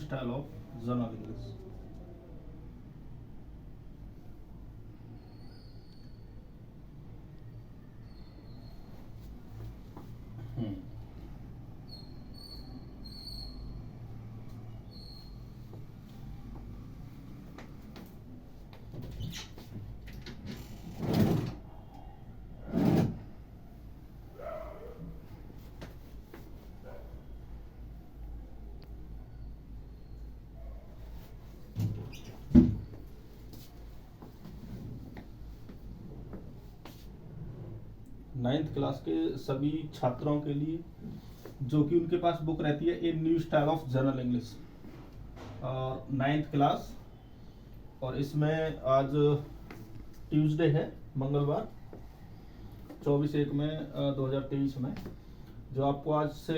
Style of general English. Ninth class के सभी छात्रों के लिए जो कि उनके पास बुक रहती है a new style of general English ninth class, और इसमें आज ट्यूसडे है, मंगलवार 24/1 में 2023 में, जो आपको आज से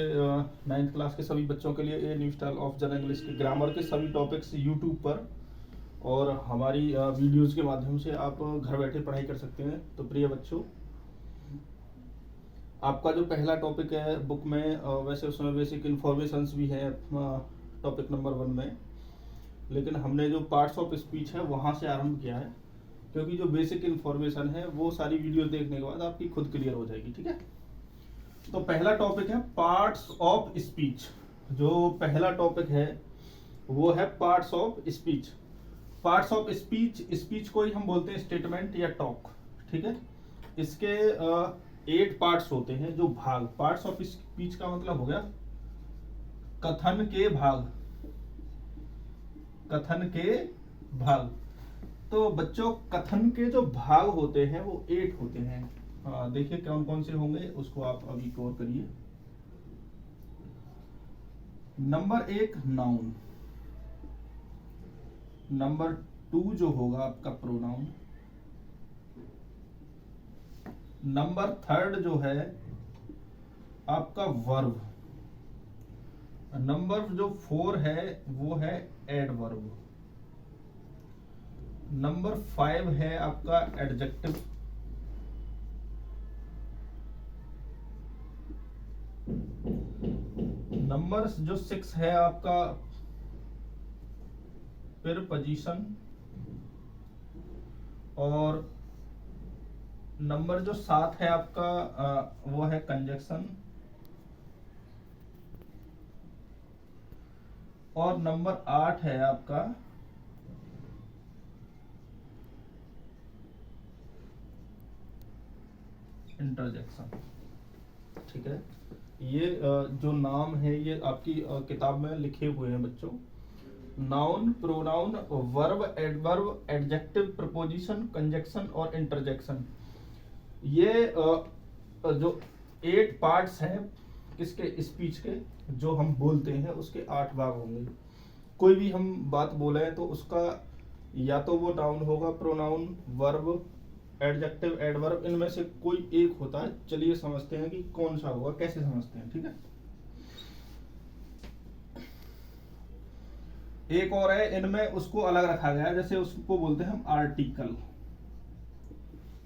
नाइन्थ क्लास के सभी बच्चों के लिए a new style of general English के ग्रामर के सभी टॉपिक्स यूट्यूब पर और हमारी वीडियोज़ के माध्यम से आप घर बैठे पढ़ाई कर सकते हैं। तो प्रिय बच्चों, आपका जो पहला टॉपिक है बुक में, वैसे उसमें बेसिक इन्फॉर्मेशंस भी है टॉपिक नंबर 1 में, लेकिन हमने जो पार्ट्स ऑफ स्पीच है वहाँ से आरंभ किया है, क्योंकि जो बेसिक इन्फॉर्मेशन है वो सारी वीडियो देखने के बाद आपकी खुद क्लियर हो जाएगी। ठीक है, तो पहला टॉपिक है पार्ट्स ऑफ स्पीच। जो पहला टॉपिक है वो है parts of speech. Parts of speech, speech को ही हम बोलते हैं स्टेटमेंट या टॉक। ठीक है, इसके 8 पार्ट्स होते हैं, जो भाग। पार्ट्स ऑफ स्पीच का मतलब हो गया कथन के भाग, कथन के भाग। तो बच्चों, कथन के जो भाग होते हैं वो 8 होते हैं। देखिए कौन कौन से होंगे, उसको आप अभी गौर करिए। नंबर 1 नाउन, नंबर 2 जो होगा आपका प्रोनाउन, नंबर 3 जो है आपका वर्ब, नंबर जो 4 है वो है एडवर्ब, नंबर 5 है आपका एडजेक्टिव, नंबर जो 6 है आपका प्रीपोजिशन, और नंबर जो 7 है आपका वो है कंजक्शन, और नंबर 8 है आपका इंटरजेक्शन। ठीक है, ये जो नाम है ये आपकी किताब में लिखे हुए हैं बच्चों। Noun, pronoun, verb, adverb, adjective, preposition, conjunction और इंटरजेक्शन, ये जो 8 पार्ट्स हैं किसके, स्पीच के, जो हम बोलते हैं उसके 8 भाग होंगे। कोई भी हम बात बोले तो उसका या तो वो नाउन होगा, प्रोनाउन, वर्ब, एडजेक्टिव, एडवर्ब, इनमें से कोई एक होता है। चलिए समझते हैं कि कौन सा होगा, कैसे समझते हैं। ठीक है, एक और है, इनमें उसको अलग रखा गया है, जैसे उसको बोलते हैं हम आर्टिकल।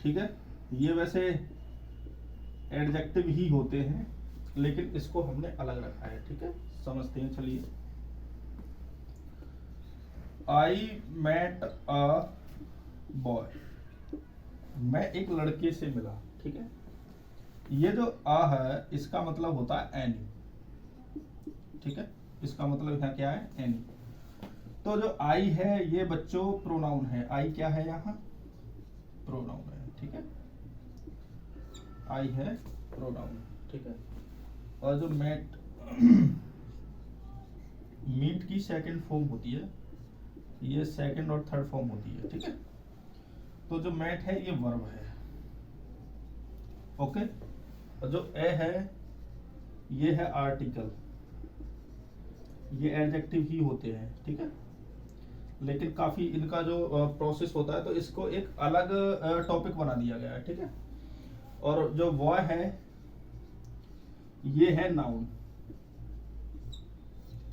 ठीक है, ये वैसे एडजेक्टिव ही होते हैं, लेकिन इसको हमने अलग रखा है। ठीक है, समझते हैं। चलिए, आई मेट अ बॉय, मैं एक लड़के से मिला। ठीक है, ये जो आ है इसका मतलब होता है एनी। ठीक है, इसका मतलब यहाँ क्या है, एनी। तो जो आई है ये बच्चों प्रोनाउन है। आई क्या है, यहाँ प्रोनाउन है। ठीक है, आई है प्रोनाउन। ठीक है, और जो मेट मीट की सेकंड फॉर्म होती है, ये सेकंड और थर्ड फॉर्म होती है। ठीक है, तो जो मेट है ये वर्ब है। ओके, और जो ए है ये है आर्टिकल, ये एडजेक्टिव ही होते हैं। ठीक है, लेकिन काफी इनका जो प्रोसेस होता है तो इसको एक अलग टॉपिक बना दिया गया है। ठीक है, और जो वॉय है ये है नाउन।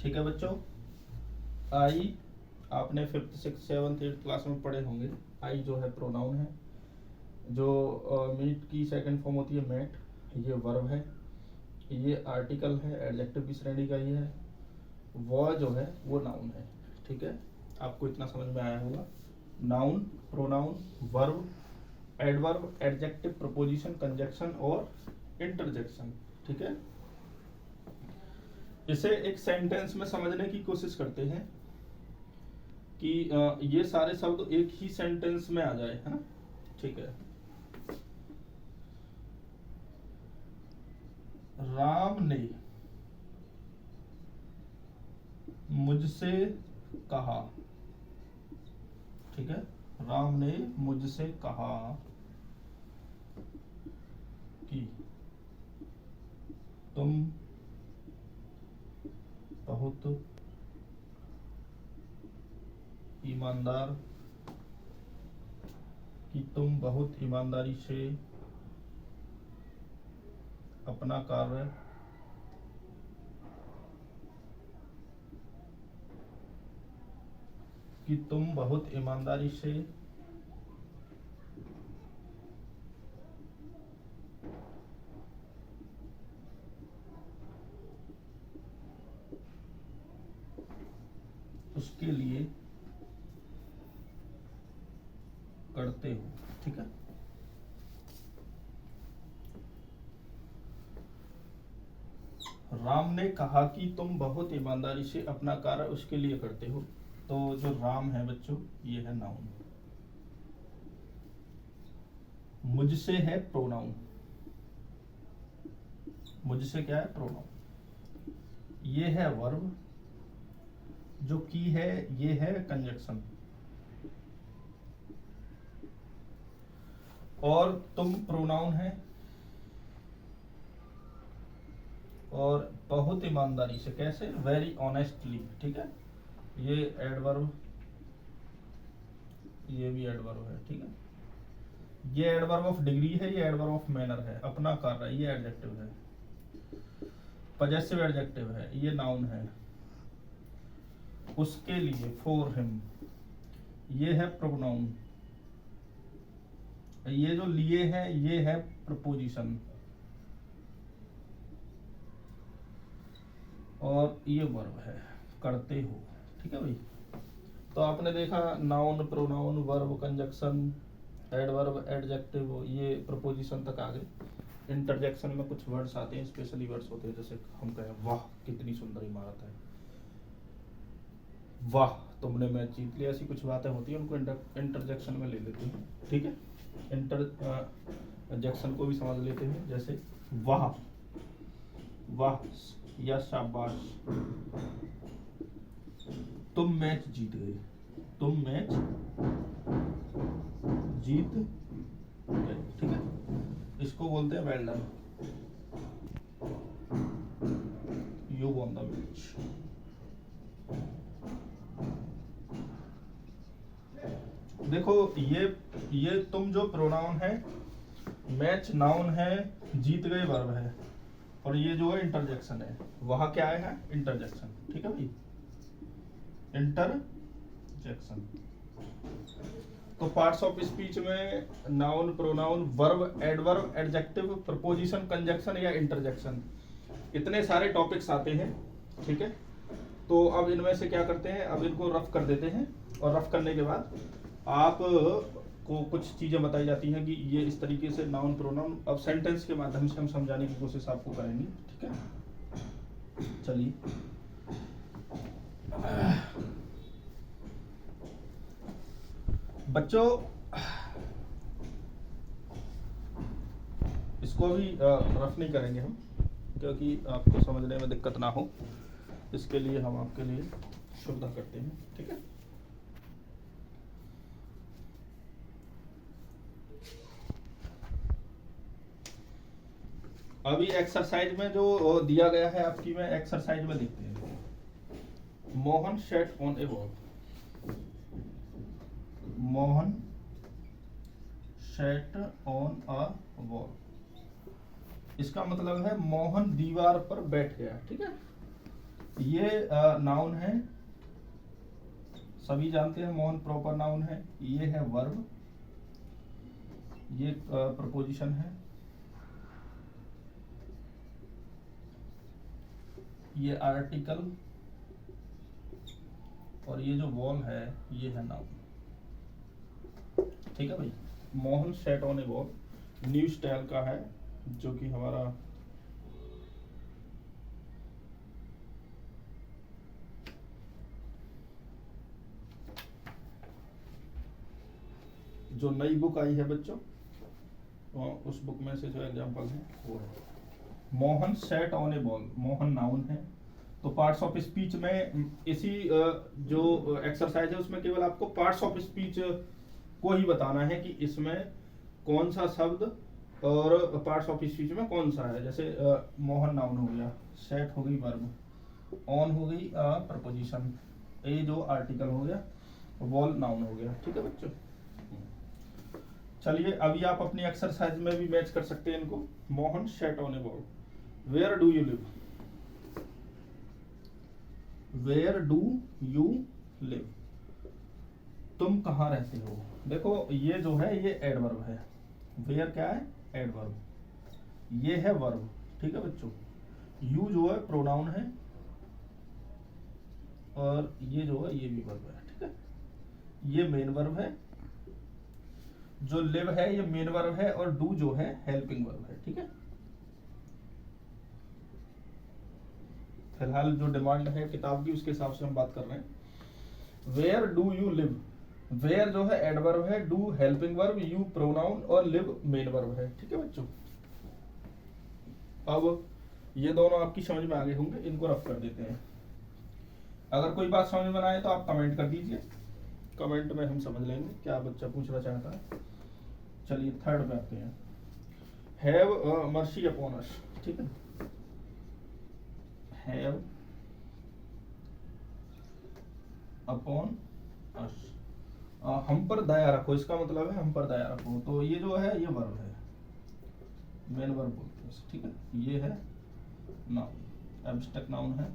ठीक है बच्चों, आई आपने 5th 6th 7th 8th class में पढ़े होंगे। आई जो है प्रोनाउन है, जो मीट की सेकंड फॉर्म होती है मेट, ये वर्ब है, ये आर्टिकल है, एडजेक्टिव की श्रेणी का ये है, वह जो है वो नाउन है। ठीक है, आपको इतना समझ में आया होगा। Noun, pronoun, verb, adverb, adjective, preposition, conjunction और इंटरजेक्शन। ठीक है, इसे एक सेंटेंस में समझने की कोशिश करते हैं कि ये सारे शब्द एक ही सेंटेंस में आ जाए, है ना। ठीक है, राम ने मुझसे कहा। ठीक है, राम ने मुझसे कहा कि तुम बहुत ईमानदार, कि तुम बहुत ईमानदारी से अपना कार्य कि तुम बहुत ईमानदारी से उसके लिए करते हो। ठीक है, राम ने कहा कि तुम बहुत ईमानदारी से अपना कार्य उसके लिए करते हो। तो जो राम है बच्चों, ये है नाउन। मुझसे है प्रोनाउन। मुझसे क्या है? प्रोनाउन। ये है वर्ब। जो की है ये है कंजक्शन। और तुम प्रोनाउन है। और बहुत ईमानदारी से, कैसे? Very honestly. ठीक है, ये एडवर्ब, ये भी एडवर्ब है। ठीक है, ये एडवर्ब ऑफ डिग्री है, ये एडवर्ब ऑफ मैनर है। अपना कार्य, ये एडजेक्टिव है। पजेसिव एडजेक्टिव है, ये नाउन है। उसके लिए, फॉर हिम, ये है प्रोनाउन। ये जो लिए है ये है प्रपोजिशन। और ये वर्ब है, करते हो। ठीक है भाई, तो आपने देखा noun, pronoun, verb, conjunction, adverb, adjective, ये प्रपोजिशन तक आ गए। इंटरजेक्शन में कुछ वर्ड्स आते हैं, स्पेशली वर्ड्स होते हैं, जैसे हम कहें वाह कितनी सुंदर इमारत है, वाह तुमने मैच जीत लिया, ऐसी कुछ बातें होती हैं, उनको इंटरजेक्शन में ले लेते हैं। ठीक है, इंटरजेक्शन को भी समझ लेते हैं, जैसे वाह, वाह या शाबाश, तुम मैच जीत गए, तुम मैच जीत गए। ठीक है, इसको बोलते हैं well done, you won the match. देखो ये तुम जो प्रोनाउन है, मैच नाउन है, जीत गए वर्ब है, और ये जो है इंटरजेक्शन है। वहां क्या है? इंटरजेक्शन। ठीक है भाई, इंटरजेक्शन। तो पार्ट्स ऑफ स्पीच में noun, pronoun, verb, adverb, adjective, preposition, conjunction या इंटरजेक्शन, इतने सारे टॉपिक्स आते हैं। ठीक है, तो अब इनमें से क्या करते हैं, अब इनको रफ कर देते हैं, और रफ करने के बाद आप को कुछ चीजें बताई जाती हैं कि ये इस तरीके से नाउन, प्रोनाउन, अब सेंटेंस के माध्यम से हम समझाने की कोशिश आपको करेंगे। ठीक है, चलिए। बच्चों, इसको भी रफ नहीं करेंगे हम, क्योंकि आपको समझने में दिक्कत ना हो, इसके लिए हम आपके लिए सुविधा करते हैं। ठीक है, अभी एक्सरसाइज में जो दिया गया है आपकी, में एक्सरसाइज में देखते हैं। Mohan set on A wall. Mohan set on a wall, इसका मतलब है मोहन दीवार पर बैठ गया। ठीक है, ये नाउन है, सभी जानते हैं मोहन प्रॉपर नाउन है। ये है वर्ब, ये प्रपोजिशन है, ये आर्टिकल, और ये जो वॉल है ये है नाउन। ठीक है भाई। Mohan sat on a ball new style का है, जो कि हमारा जो नई बुक आई है बच्चों, उस बुक में से जो एग्जांपल है वो है Mohan sat on a ball. Mohan noun है। तो पार्ट्स ऑफ स्पीच में इसी जो एक्सरसाइज है उसमें केवल आपको पार्ट्स ऑफ स्पीच को ही बताना है कि इसमें कौन सा शब्द और पार्ट्स ऑफ स्पीच में कौन सा है। जैसे मोहन नाउन हो गया, सेट हो गई वर्ब, ऑन हो गई प्रपोजिशन, ए जो आर्टिकल हो गया, वॉल नाउन हो गया। ठीक है बच्चों। चलिए अभी आप अपनी एक्सरसाइज में भी मैच कर सकते हैं इनको। Mohan set on a ball. Where do you live? Where do you live? तुम कहाँ रहते हो? देखो ये जो है ये एडवर्ब है। वेयर क्या है? एडवर्ब। ये है वर्ब। ठीक है बच्चों। यू जो है प्रोनाउन है और ये जो है ये भी वर्ब है। ठीक है। ये मेन वर्ब है। जो लिव है ये मेन वर्ब है और डू जो है हेल्पिंग वर्ब है। ठीक है। फिलहाल जो डिमांड है किताब की उसके हिसाब से हम बात कर रहे हैं। Where do you live? Where जो है एडवर्ब है, do helping verb, you pronoun और लिव मेन वर्ब है। ठीक है बच्चों। अब ये दोनों आपकी समझ में आ गए होंगे, इनको रफ कर देते हैं। अगर कोई बात समझ में आए तो आप कमेंट कर दीजिए, कमेंट में हम समझ लेंगे क्या बच्चा पूछना चाहता है। चलिए थर्ड पे आते हैं। Have mercy upon us. ठीक है। हैव अपॉन अस, हम पर दया रखो, इसका मतलब है हम पर दया रखो। तो ये जो है ये वर्ब है, मेन वर्ब बोलते हैं। ठीक है। ये है नाउन, एब्स्ट्रैक्ट नाउन है।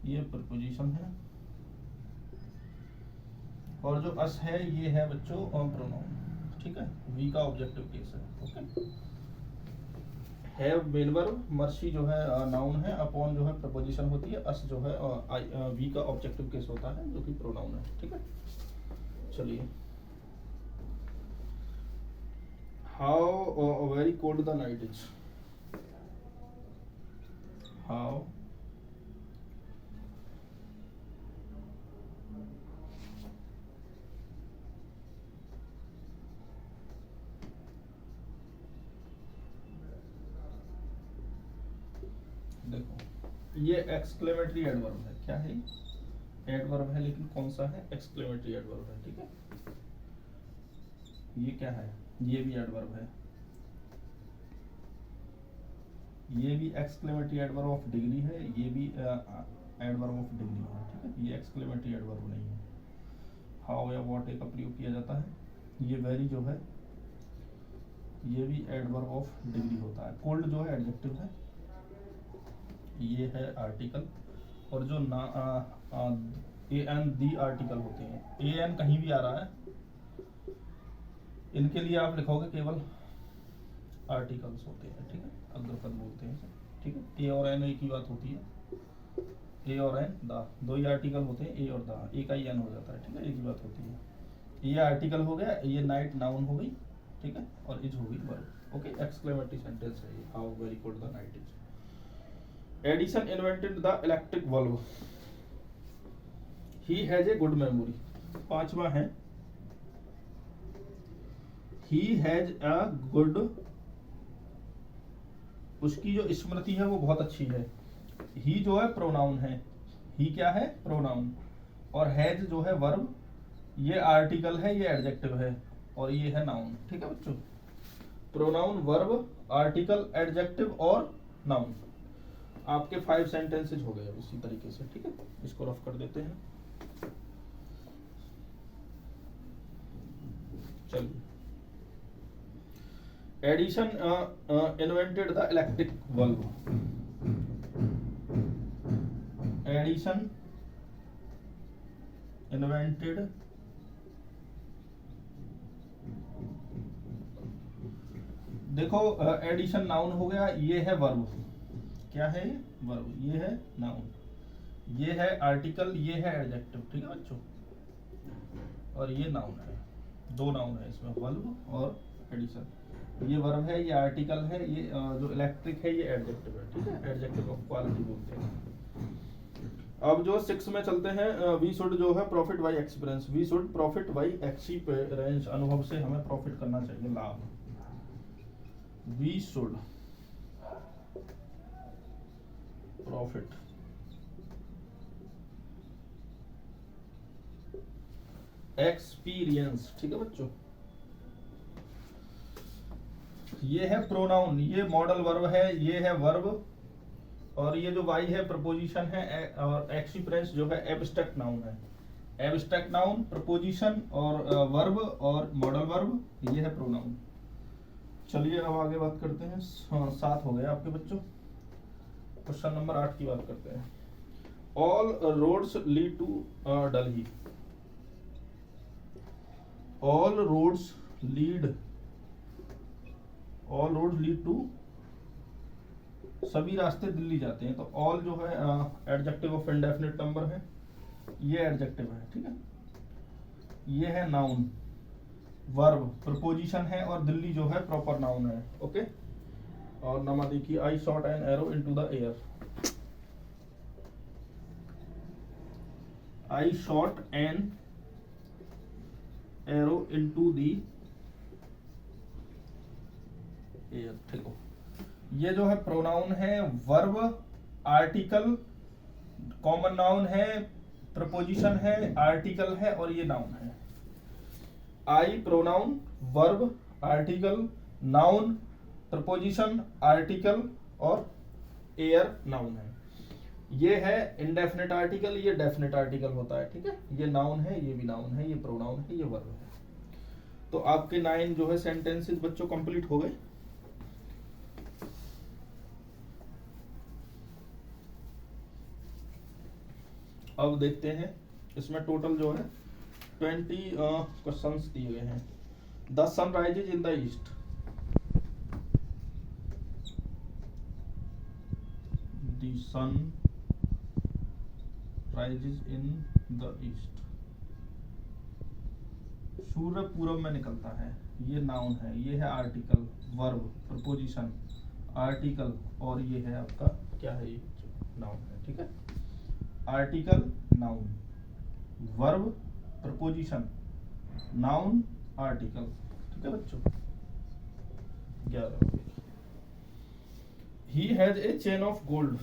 ये प्रपोजिशन है और जो अस है ये है बच्चों प्रोनाउन। ठीक है। वी का ऑब्जेक्टिव केस है। Okay. Have main verb, mercy जो है नाउन है, अपॉन जो है प्रपोजिशन होती है, अस जो है वी का ऑब्जेक्टिव केस होता है जो कि प्रोनाउन है। ठीक है। चलिए। How very cold the night is? How देखो ये एक्सक्लेमेटरी एडवर्ब है। क्या है? एडवर्ब है, लेकिन कौन सा है? एक्सक्लेमेटरी एडवर्ब है। ठीक है। ये क्या है? ये भी एडवर्ब है। ये भी एक्सक्लेमेटरी एडवर्ब ऑफ डिग्री है, ये भी एडवर्ब ऑफ डिग्री है। ठीक है। ये एक्सक्लेमेटरी एडवर्ब नहीं है। हाउ या व्हाट का प्रयोग किया जाता है। ये वेरी जो है ये भी एडवर्ब ऑफ डिग्री होता है। कोल्ड जो है एडजेक्टिव है, ये है आर्टिकल, और जो ना ए एन दी आर्टिकल होते हैं। ए एन कहीं भी आ रहा है, इनके लिए आप लिखोगे केवल आर्टिकल्स होते हैं। ठीक है। अग्रपद बोलते हैं। ठीक है। ए और एन एक ही बात होती है। ए और एन द दो ही आर्टिकल होते हैं, ए और द, ए का ही एन हो जाता है। ठीक है। एक ही बात होती है। ये आर्टिकल हो गया, ये नाइट नाउन हो गई। ठीक है। और इज हो गई वर्ब। ओके। एक्सक्लेमेटरी सेंटेंस है ये, how very cold the night is. Edison invented the electric bulb. He has a good memory. पांचवा है ही हैज अ गुड, उसकी जो स्मृति है वो बहुत अच्छी है। ही जो है प्रोनाउन है। ही क्या है? प्रोनाउन। और हैज जो है वर्ब, ये आर्टिकल है, ये एडजेक्टिव है, और ये है नाउन। ठीक है बच्चों। प्रोनाउन, वर्ब, आर्टिकल, एडजेक्टिव और नाउन। आपके 5 सेंटेंसेज हो गए इसी तरीके से। ठीक है। इसको रफ कर देते हैं। चलिए। Edison invented the electric bulb. Edison invented देखो एडिशन नाउन हो गया, ये है वर्ब। क्या है ये? वर्ब। ये है नाउन। ये है आर्टिकल, ये है एडजेक्टिव, ठीक है बच्चों, और ये नाउन है, दो नाउन है इसमें, वर्ब और एडिशन। ये वर्ब है, ये आर्टिकल है, ये जो इलेक्ट्रिक है ये एडजेक्टिव है, ठीक है, एडजेक्टिव ऑफ क्वालिटी बोलते हैं। अब जो 6 में चलते हैं, वी शुड जो है profit by experience, we should profit by experience, अनुभव से हमें प्रॉफिट करना चाहिए, लाभ। वी शुड प्रॉफिट एक्सपीरियंस, ठीक है बच्चों। ये है प्रोनाउन, ये मॉडल वर्ब है, ये है वर्ब, और ये जो वाई है प्रपोजिशन है, और एक्सपीरियंस जो है एब्स्ट्रैक्ट नाउन है। एब्स्ट्रैक्ट नाउन, प्रपोजिशन और वर्ब और मॉडल वर्ब, ये है प्रोनाउन। चलिए अब आगे बात करते हैं। 7 हो गए आपके बच्चों। क्वेश्चन नंबर 8 की बात करते हैं। All roads lead to Delhi. All roads lead to, सभी रास्ते दिल्ली जाते हैं। तो ऑल जो है एडजेक्टिव ऑफ इंडेफिनिट नंबर है, ये एडजेक्टिव है, ठीक है। ये है नाउन, वर्ब प्रपोजिशन है, और दिल्ली जो है प्रॉपर नाउन है, ओके। और नमा देखिए, I shot an arrow into the air. I shot an arrow into the air, ठीक हो। ये जो है प्रोनाउन है, वर्ब, आर्टिकल, कॉमन नाउन है, प्रपोजिशन है, आर्टिकल है, और ये नाउन है। I pronoun, verb, article, noun, preposition, article, और एयर नाउन है। ये है इंडेफिनिट आर्टिकल, ये डेफिनिट आर्टिकल होता है, ठीक है। ये नाउन है, ये भी नाउन है, ये प्रोनाउन है, ये वर्ब है। तो आपके 9 जो है सेंटेंसेस बच्चों कंप्लीट हो गए। अब देखते हैं, इसमें टोटल जो है 20 क्वेश्चंस दिए गए हैं। The sun rises in the east. The sun rises in the east. सूर्य पूरब में निकलता है, ये नाउन है, ये है आर्टिकल, वर्ब, प्रपोजिशन, आर्टिकल, और ये है आपका क्या है, ये नाउन है, ठीक है। Article, noun, verb, preposition, noun, article, ठीक है बच्चों। 11। He has a chain of gold.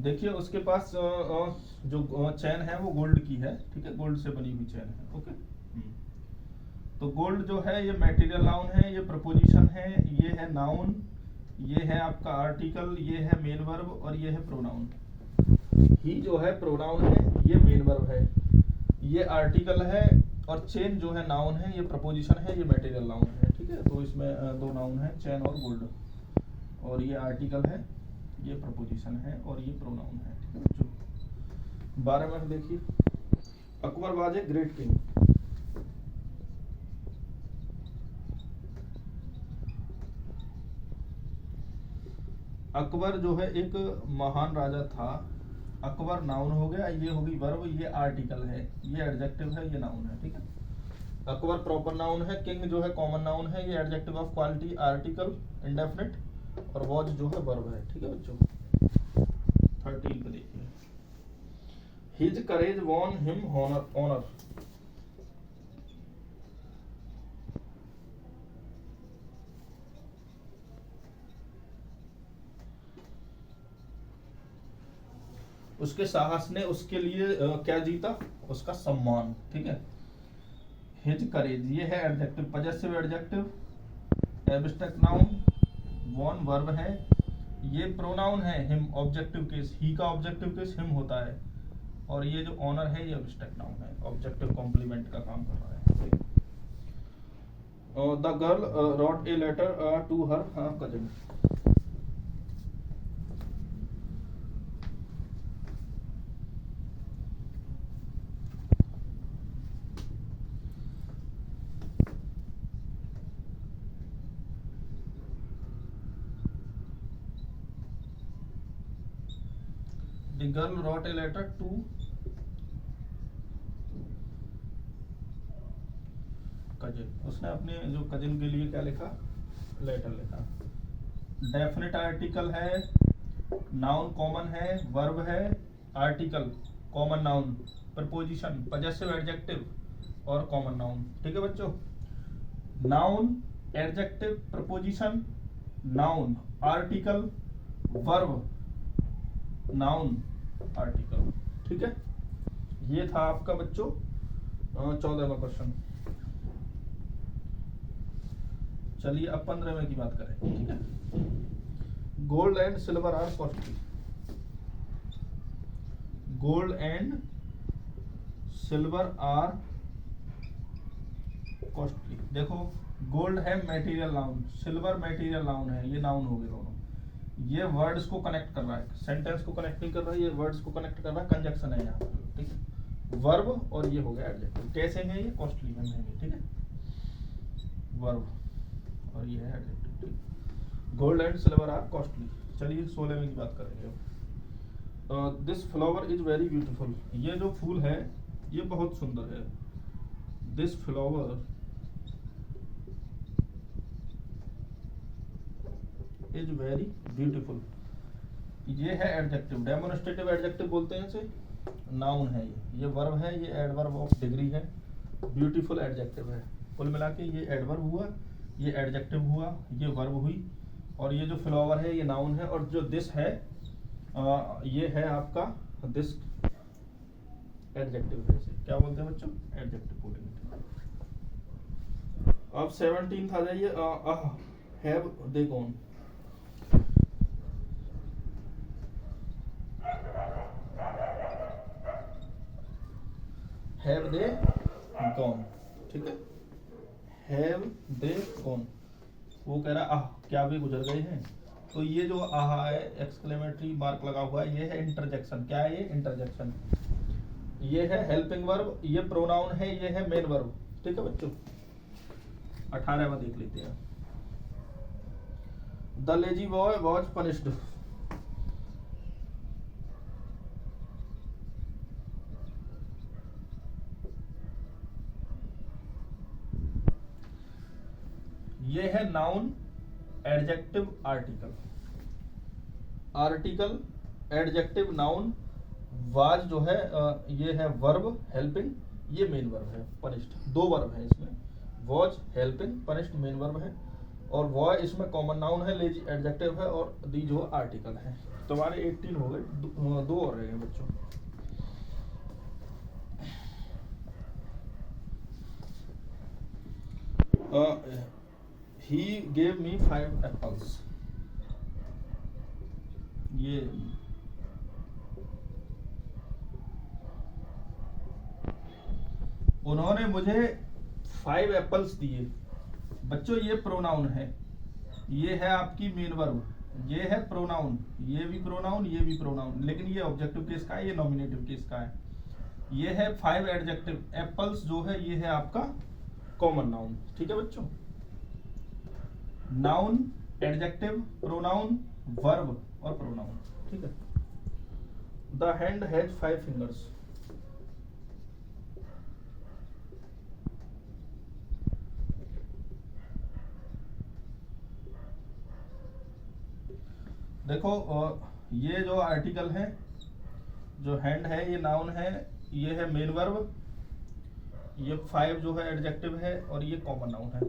देखिए उसके पास जो चैन है वो गोल्ड की है, ठीक है, गोल्ड से बनी हुई चैन है, ओके। तो गोल्ड जो है ये मटेरियल नाउन है, ये प्रपोजिशन है, ये है नाउन, ये है आपका आर्टिकल, ये है मेन वर्ब, और ये है प्रोनाउन। ही जो है प्रोनाउन है, ये मेन वर्ब है, ये आर्टिकल है, और चेन जो है नाउन है, ये प्रपोजिशन है, ये मटेरियल नाउन है, ठीक है। तो इसमें दो नाउन है, चैन और गोल्ड, और ये आर्टिकल है, ये प्रपोजिशन है, और ये प्रोनाउन है, ठीक है बच्चों। 12 में देखिए, Akbar was a great king. Akbar जो है एक महान राजा था। अकबर नाउन हो गया, ये होगी वर्ब, ये आर्टिकल है, ये एडजेक्टिव है, ये नाउन है, ठीक है। अकबर प्रॉपर नाउन है, किंग जो है कॉमन नाउन है, ये adjective of quality, article, indefinite, और वॉज जो है वर्ब है, ठीक है बच्चों। 13 पे देखिए, हिज करेज वॉन हिम ऑनर। उसके साहस ने उसके लिए क्या जीता, उसका सम्मान, ठीक है। हिज करेज, ये है adjective, possessive adjective, abstract noun, won verb है, ये प्रोनाउन है, हिम ऑब्जेक्टिव केस, ही का ऑब्जेक्टिव केस हिम होता है, और ये जो ऑनर है ये एब्स्ट्रैक्ट नाउन है, ऑब्जेक्टिव कॉम्प्लीमेंट का काम कर रहा है। The girl wrote a letter to her cousin. The girl wrote a letter to cousin, उसने अपने जो कजिन के लिए क्या लिखा, लेटर लिखा। डेफिनेट आर्टिकल है, नाउन कॉमन है, वर्ब है, article common noun, preposition, possessive adjective और कॉमन नाउन। ठीक है बच्चों, noun, adjective, preposition, noun, article, verb, noun, article. ठीक है, ये था आपका बच्चों 14वां क्वेश्चन। चलिए अब 15वें की बात करें। ठीक है, gold and silver are costly. Gold and silver are costly. देखो, गोल्ड है material noun, silver material noun है, ये नाउन हो गए दोनों। ये वर्ड्स को कनेक्ट कर रहा है, सेंटेंस को कनेक्ट नहीं कर रहा है, ये वर्ड्स को कनेक्ट कर रहा है, कंजक्शन है यहाँ पे। ठीक है, वर्ब और ये हो गया एडजेक्टिव। कैसे हैं ये, कॉस्टली है, महंगे। ठीक है, वर्ब और ये है एडजेक्टिव। ठीक, gold and silver are costly. चलिए 16वें की बात करेंगे अब। This flower is very beautiful. ये जो फूल है ये बहुत सुंदर है। This flower is very beautiful. ये है एडजेक्टिव, डेमोन्स्ट्रेटिव एडजेक्टिव बोलते हैं इसे। नाउन है ये वर्ब है, ये एडवर्ब ऑफ डिग्री है। ब्यूटीफुल एडजेक्टिव है। कुल मिला के ये एडवर्ब हुआ, ये एडजेक्टिव हुआ, ये वर्ब हुई, और ये जो फ्लावर है ये नाउन है, और जो दिस है ये है आपका दिस एडजेक्टिव है। इसे क्या बोलते हैं बच्चों, एडजेक्टिव बोलेंगे। अब 17 आ जाइए। Have they gone. Have they gone. ठीक है, हैव दे गॉन, वो कह रहा क्या वे गुजर गए हैं। तो ये जो है एक्सक्लेमेटरी मार्क लगा हुआ है, ये है इंटरजेक्शन। क्या है ये, इंटरजेक्शन। ये है हेल्पिंग वर्ब, ये प्रोनाउन है, ये है मेन वर्ब। ठीक है बच्चों, 18वां देख लेते हैं। The lazy boy was punished. ये है noun, adjective, article. Article, adjective, noun, was जो है ये है वर्ब, हेल्पिंग, ये मेन वर्ब है, पनिश्ड। दो वर्ब है इसमें, was helping, punished main verb है, और वॉय इसमें कॉमन नाउन है, लेजी एडजेक्टिव है, और दी जो आर्टिकल है। तुम्हारे 18 हो गए, दो और रह गए बच्चों। He gave me 5 apples. ये उन्होंने मुझे 5 एप्पल्स दिए। बच्चों ये प्रोनाउन है, ये है आपकी मेन वर्ब, ये है प्रोनाउन, ये भी प्रोनाउन, ये भी प्रोनाउन, लेकिन ये ऑब्जेक्टिव केस का है, ये नॉमिनेटिव केस का है। ये है 5 एडजेक्टिव। एप्पल्स जो है ये है आपका कॉमन नाउन। ठीक है बच्चों, नाउन, एडजेक्टिव, प्रोनाउन, वर्ब और प्रोनाउन। ठीक है, द हैंड हैज 5 फिंगर्स। देखो ये जो आर्टिकल है, जो हैंड है ये नाउन है, ये है मेन वर्ब, ये 5 जो है एडजेक्टिव है, और ये कॉमन नाउन है।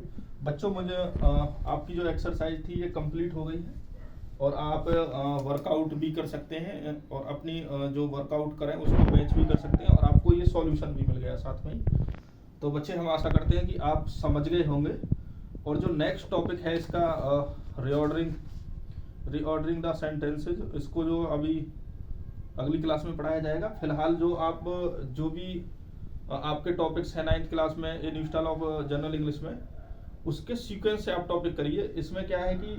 बच्चों मुझे आपकी जो एक्सरसाइज थी ये कंप्लीट हो गई है, और आप वर्कआउट भी कर सकते हैं, और अपनी जो वर्कआउट करें उसको मैच भी कर सकते हैं, और आपको ये सॉल्यूशन भी मिल गया साथ में। तो बच्चे हम आशा करते हैं कि आप समझ गए होंगे। और जो नेक्स्ट टॉपिक है इसका रीऑर्डरिंग द सेंटेंसेज, इसको जो अभी अगली क्लास में पढ़ाया जाएगा। फिलहाल जो भी आपके टॉपिक्स हैं 9th क्लास में इन new style of general English में, उसके सीक्वेंस से आप टॉपिक करिए। इसमें क्या है कि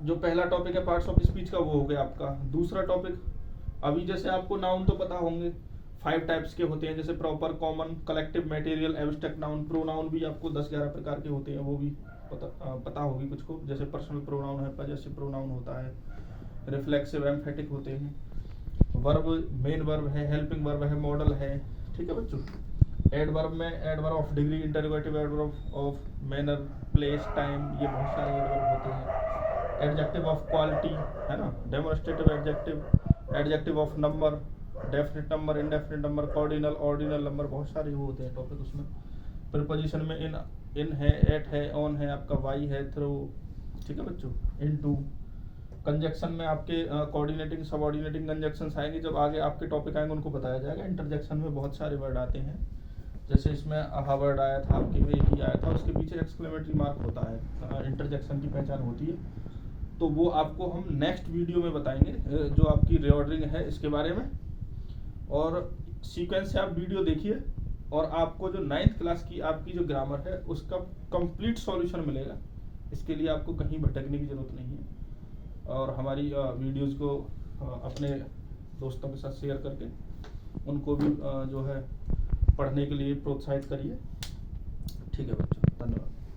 जो पहला टॉपिक है पार्ट्स ऑफ स्पीच का, वो हो गया आपका। दूसरा टॉपिक अभी जैसे आपको नाउन तो पता होंगे, 5 टाइप्स के होते हैं, जैसे proper, common, collective, material, abstract noun. Pronoun भी आपको 10-11 प्रकार के होते हैं, वो भी पता होगी कुछ को, जैसे पर्सनल प्रोनाउन है, पजेसिव प्रोनाउन होता है, रिफ्लेक्सिव, एम्फेटिक होते हैं। वर्ब मेन वर्ब है, हेल्पिंग वर्ब है, मॉडल है, ठीक है बच्चों। एडवर्ब में adverb of degree, interrogative adverb of manner, place, time, ये बहुत सारे एडवर्ब होते हैं। एडजेक्टिव ऑफ क्वालिटी है ना, demonstrative adjective, adjective of number, definite number, indefinite number, cardinal, ordinal number, बहुत सारे वो होते हैं टॉपिक उसमें। प्रीपोजिशन में इन है, एट है, ऑन है, आपका वाई है, थ्रू, ठीक है बच्चों, इनटू। कंजक्शन में आपके कोऑर्डिनेटिंग, सबऑर्डिनेटिंग कंजक्शंस आएंगे, जब आगे आपके टॉपिक आएंगे उनको बताया जाएगा। इंटरजेक्शन में बहुत सारे वर्ड आते हैं, जैसे इसमें अहा वर्ड आया था आपके में, एक ही आया था, उसके पीछे एक्सक्लेमेटरी मार्क होता है, इंटरजेक्शन की पहचान होती है। तो वो आपको हम नेक्स्ट वीडियो में बताएंगे, जो आपकी रीऑर्डरिंग है इसके बारे में। और सीक्वेंस से आप वीडियो देखिए, और आपको जो 9th क्लास की आपकी जो ग्रामर है उसका कंप्लीट सॉल्यूशन मिलेगा। इसके लिए आपको कहीं भटकने की जरूरत नहीं है। और हमारी वीडियोस को अपने दोस्तों के साथ शेयर करके उनको भी जो है पढ़ने के लिए प्रोत्साहित करिए, ठीक है बच्चों।